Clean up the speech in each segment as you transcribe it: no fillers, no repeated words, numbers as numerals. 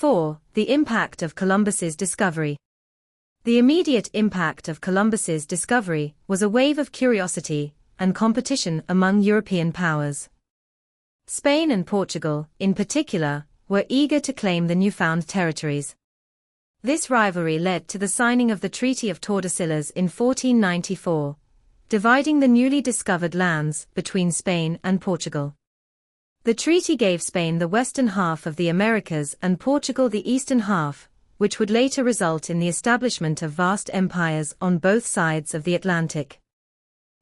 4. The impact of Columbus's discovery. The immediate impact of Columbus's discovery was a wave of curiosity and competition among European powers. Spain and Portugal, in particular, were eager to claim the newfound territories. This rivalry led to the signing of the Treaty of Tordesillas in 1494, dividing the newly discovered lands between Spain and Portugal. The treaty gave Spain the western half of the Americas and Portugal the eastern half, which would later result in the establishment of vast empires on both sides of the Atlantic.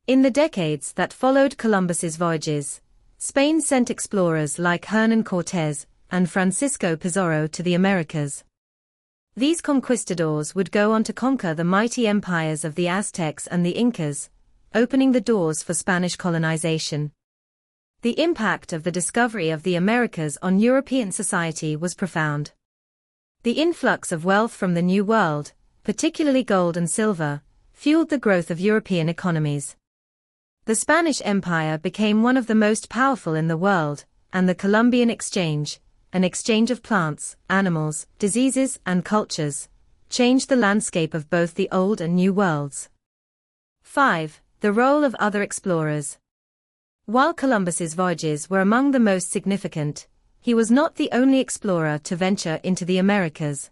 In the decades that followed Columbus's voyages, Spain sent explorers like Hernán Cortés and Francisco Pizarro to the Americas. These conquistadors would go on to conquer the mighty empires of the Aztecs and the Incas, opening the doors for Spanish colonization. The impact of the discovery of the Americas on European society was profound. The influx of wealth from the New World, particularly gold and silver, fueled the growth of European economies. The Spanish Empire became one of the most powerful in the world, and the Columbian Exchange, an exchange of plants, animals, diseases, and cultures, changed the landscape of both the Old and New Worlds. 5. The role of other explorers. While Columbus's voyages were among the most significant, he was not the only explorer to venture into the Americas.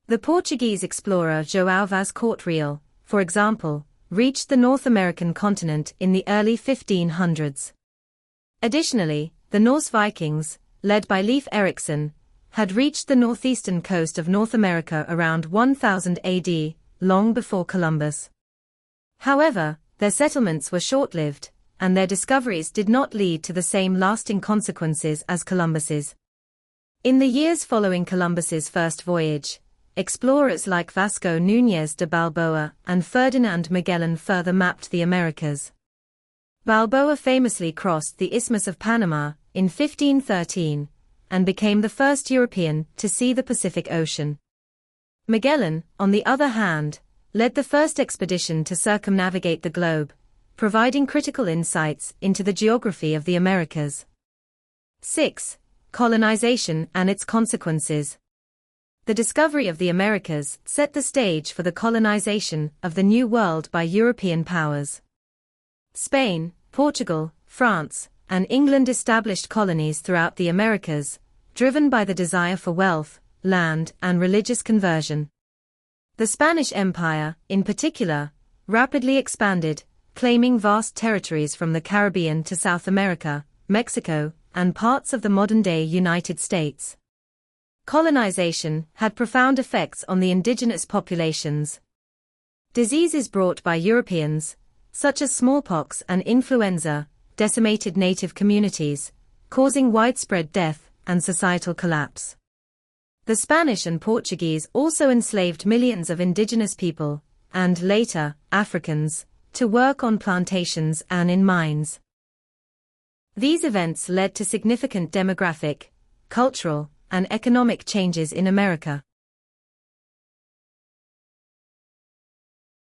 The Portuguese explorer João Vaz Cortereal, for example, reached the North American continent in the early 1500s. Additionally, the Norse Vikings, led by Leif Erikson, had reached the northeastern coast of North America around 1000 AD, long before Columbus. However, their settlements were short-lived, and their discoveries did not lead to the same lasting consequences as Columbus's. In the years following Columbus's first voyage, explorers like Vasco Núñez de Balboa and Ferdinand Magellan further mapped the Americas. Balboa famously crossed the Isthmus of Panama in 1513 and became the first European to see the Pacific Ocean. Magellan, on the other hand, led the first expedition to circumnavigate the globe, providing critical insights into the geography of the Americas. 6. Colonization and its consequences. The discovery of the Americas set the stage for the colonization of the New World by European powers. Spain, Portugal, France, and England established colonies throughout the Americas, driven by the desire for wealth, land, and religious conversion. The Spanish Empire, in particular, rapidly expanded, claiming vast territories from the Caribbean to South America, Mexico, and parts of the modern-day United States. Colonization had profound effects on the indigenous populations. Diseases brought by Europeans, such as smallpox and influenza, decimated native communities, causing widespread death and societal collapse. The Spanish and Portuguese also enslaved millions of indigenous people, and later, Africans, to work on plantations and in mines. These events led to significant demographic, cultural, and economic changes in America.